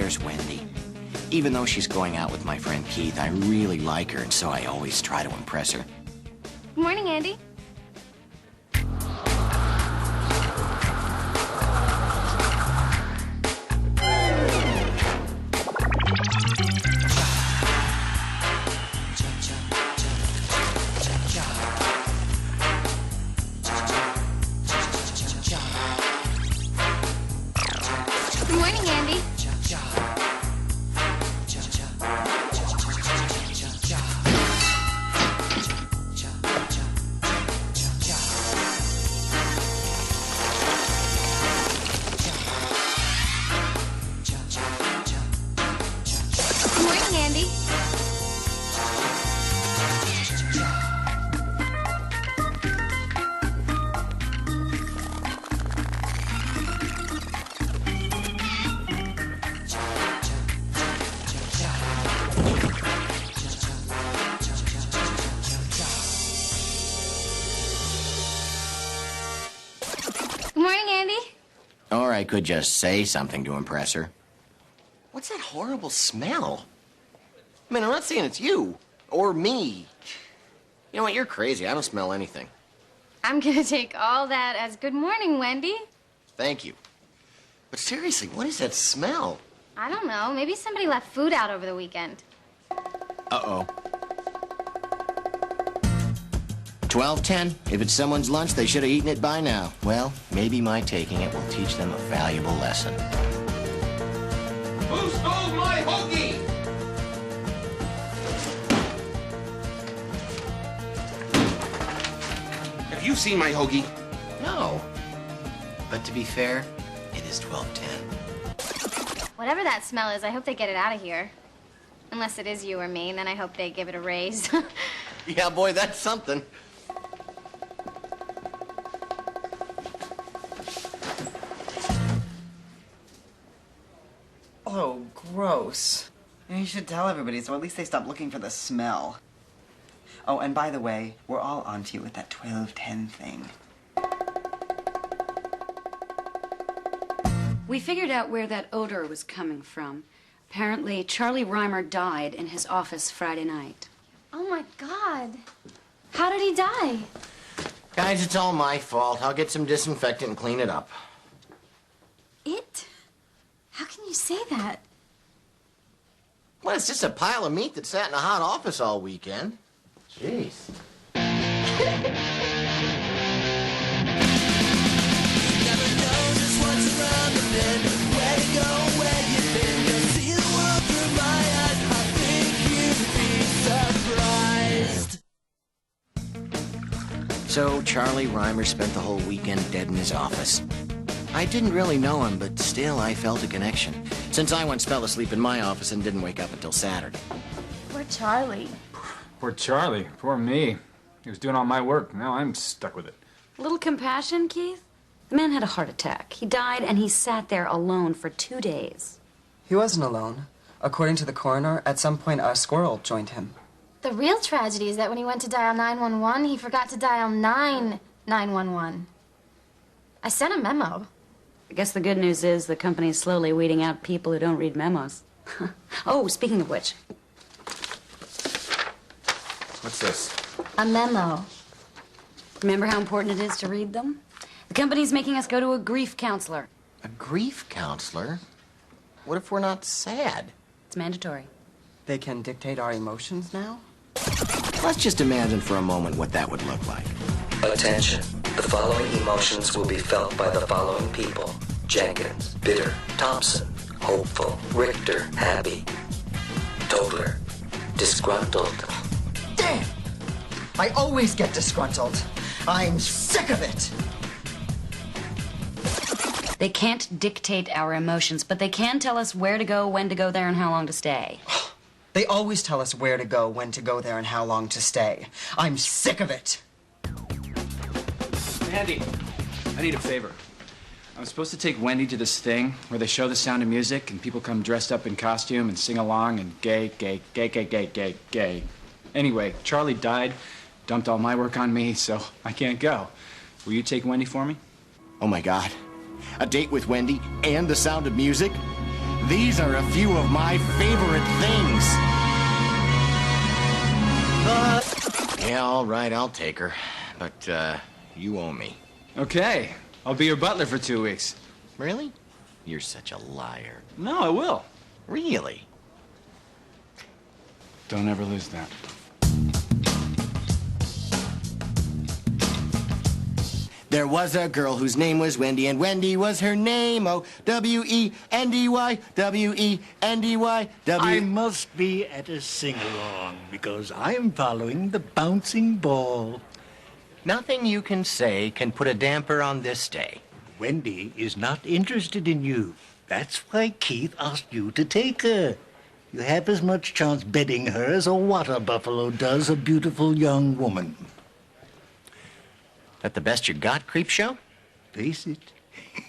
there's Wendy. Even though she's going out with my friend Keith, I really like her, and so I always try to impress her. Good morning, Andy. Good morning, Andy. Good morning, Andy. Good morning, Andy. Or I could just say something to impress her. What's that horrible smell? I mean, I'm not saying it's you or me. You know what? You're crazy. I don't smell anything. I'm gonna take all that as good morning, Wendy. Thank you. But seriously, what is that smell? I don't know. Maybe somebody left food out over the weekend. Uh-oh. 12:10. If it's someone's lunch, they should have eaten it by now. Well, maybe my taking it will teach them a valuable lesson. Who stole my hoagie? Have you seen my hoagie? No. But to be fair, it is 12:10. Whatever that smell is, I hope they get it out of here. Unless it is you or me, and then I hope they give it a raise. Yeah, boy, that's something. Oh, gross. You should tell everybody so at least they stop looking for the smell. Oh, and by the way, we're all onto you with that 12:10 thing. We figured out where that odor was coming from. Apparently, Charlie Reimer died in his office Friday night. Oh, my God. How did he die? Guys, it's all my fault. I'll get some disinfectant and clean it up. It? How can you say that? Well, it's just a pile of meat that sat in a hot office all weekend. Jeez. So Charlie Reimer spent the whole weekend dead in his office. I didn't really know him, but still I felt a connection, since I once fell asleep in my office and didn't wake up until Saturday. Poor Charlie. Poor Charlie. Poor me. He was doing all my work. Now I'm stuck with it. A little compassion, Keith? The man had a heart attack. He died, and he sat there alone for 2 days. He wasn't alone. According to the coroner, at some point a squirrel joined him. The real tragedy is that when he went to dial 911, he forgot to dial 911. I sent a memo. I guess the good news is the company's slowly weeding out people who don't read memos. Oh, speaking of which. What's this? A memo. Remember how important it is to read them? The company's making us go to a grief counselor. A grief counselor? What if we're not sad? It's mandatory. They can dictate our emotions now? Let's just imagine for a moment what that would look like. Attention. The following emotions will be felt by the following people. Jenkins, bitter. Thompson, hopeful. Richter, happy. Tobler, disgruntled. Damn! I always get disgruntled. I'm sick of it! They can't dictate our emotions, but they can tell us where to go, when to go there, and how long to stay. They always tell us where to go, when to go there, and how long to stay. I'm sick of it! Andy, I need a favor. I'm supposed to take Wendy to this thing where they show The Sound of Music and people come dressed up in costume and sing along and gay. Anyway, Charlie died, dumped all my work on me, so I can't go. Will you take Wendy for me? Oh my God. A date with Wendy and The Sound of Music? These are a few of my favorite things. Yeah, all right, I'll take her. But, you owe me. Okay, I'll be your butler for 2 weeks. Really? You're such a liar. No, I will. Really? Don't ever lose that. There was a girl whose name was Wendy, and Wendy was her name. Oh, W-E-N-D-Y, W-E-N-D-Y, W... I must be at a sing-along because I'm following the bouncing ball. Nothing you can say can put a damper on this day. Wendy is not interested in you. That's why Keith asked you to take her. You have as much chance bedding her as a water buffalo does a beautiful young woman. That the best you got, Creepshow? Face it,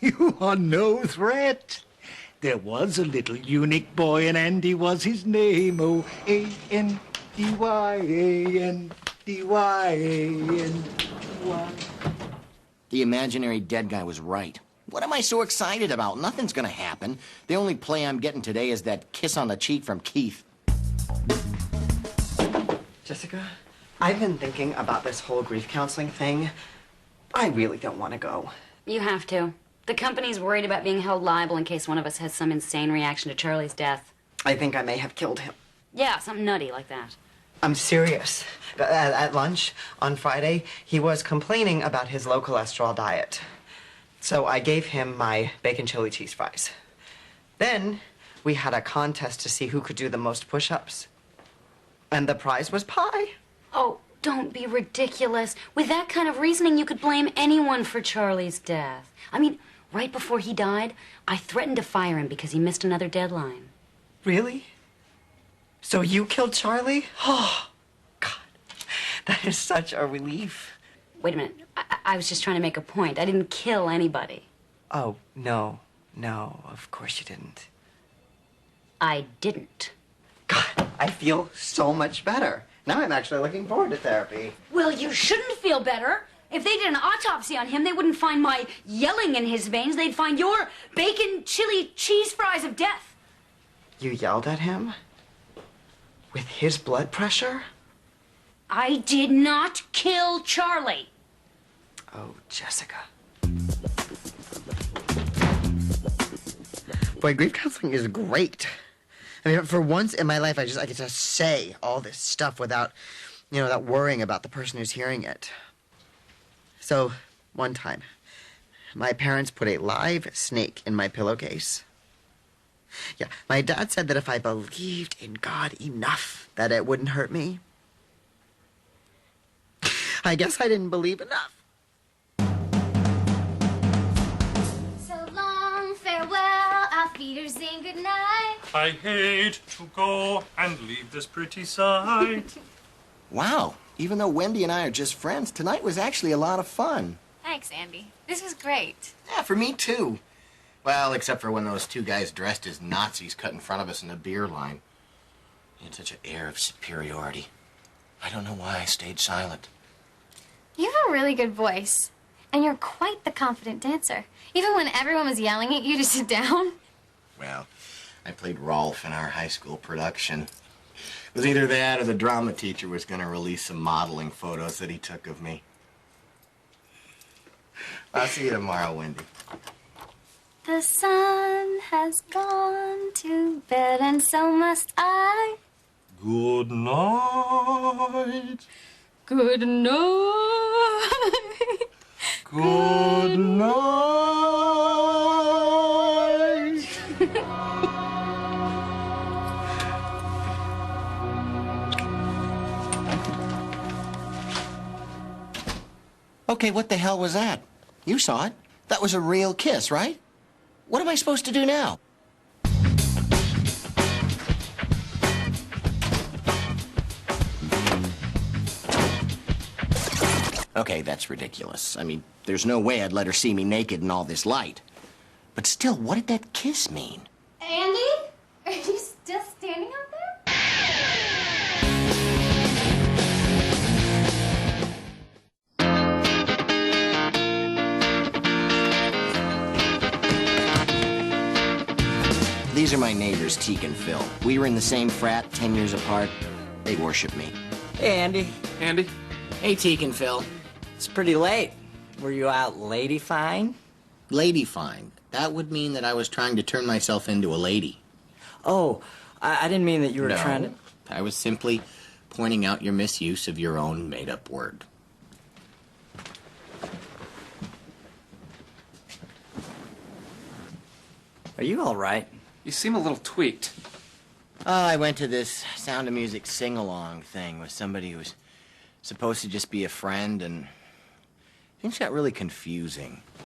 you are no threat. There was a little eunuch boy, and Andy was his name. O-A-N-D-Y, A-N-D-Y, A-N-D-Y. The imaginary dead guy was right. What am I so excited about? Nothing's gonna happen. The only play I'm getting today is that kiss on the cheek from Keith. Jessica, I've been thinking about this whole grief counseling thing. I really don't want to go. You have to. The company's worried about being held liable in case one of us has some insane reaction to Charlie's death. I think I may have killed him. Yeah, something nutty like that. I'm serious. At lunch on Friday, he was complaining about his low cholesterol diet. So I gave him my bacon chili cheese fries. Then we had a contest to see who could do the most push-ups. And the prize was pie. Oh, don't be ridiculous. With that kind of reasoning, you could blame anyone for Charlie's death. I mean, right before he died, I threatened to fire him because he missed another deadline. Really? So you killed Charlie? Oh, God. That is such a relief. Wait a minute. I was just trying to make a point. I didn't kill anybody. Oh, no. No, of course you didn't. I didn't. God, I feel so much better. Now I'm actually looking forward to therapy. Well, you shouldn't feel better. If they did an autopsy on him, they wouldn't find my yelling in his veins. They'd find your bacon chili cheese fries of death. You yelled at him? With his blood pressure? I did not kill Charlie. Oh, Jessica. Boy, grief counseling is great. I mean, for once in my life, I get to say all this stuff without, without worrying about the person who's hearing it. So, one time, my parents put a live snake in my pillowcase. Yeah, my dad said that if I believed in God enough, that it wouldn't hurt me. I guess I didn't believe enough. So long, farewell, auf Wiedersehen, good night. I hate to go and leave this pretty sight. Wow, even though Wendy and I are just friends, tonight was actually a lot of fun. Thanks, Andy. This was great. Yeah, for me too. Well, except for when those two guys dressed as Nazis cut in front of us in the beer line. They had such an air of superiority. I don't know why I stayed silent. You have a really good voice. And you're quite the confident dancer. Even when everyone was yelling at you to sit down. Well, I played Rolf in our high school production. It was either that or the drama teacher was going to release some modeling photos that he took of me. I'll see you tomorrow, Wendy. The sun has gone to bed and so must I. Good night. Good night. Good night. Okay, what the hell was that? You saw it. That was a real kiss, right? What am I supposed to do now? Okay, that's ridiculous. I mean, there's no way I'd let her see me naked in all this light. But still, what did that kiss mean? Andy? Are you still standing out there? these are my neighbors, Teak and Phil. We were in the same frat, 10 years apart. They worship me. Hey, Andy. Andy? Hey, Teak and Phil. It's pretty late. Were you out lady fine? Lady fine. That would mean that I was trying to turn myself into a lady. Oh, I didn't mean that you were No, trying to... I was simply pointing out your misuse of your own made-up word. Are you all right? You seem a little tweaked. Oh, I went to this Sound of Music sing-along thing with somebody who was supposed to just be a friend, and things got really confusing.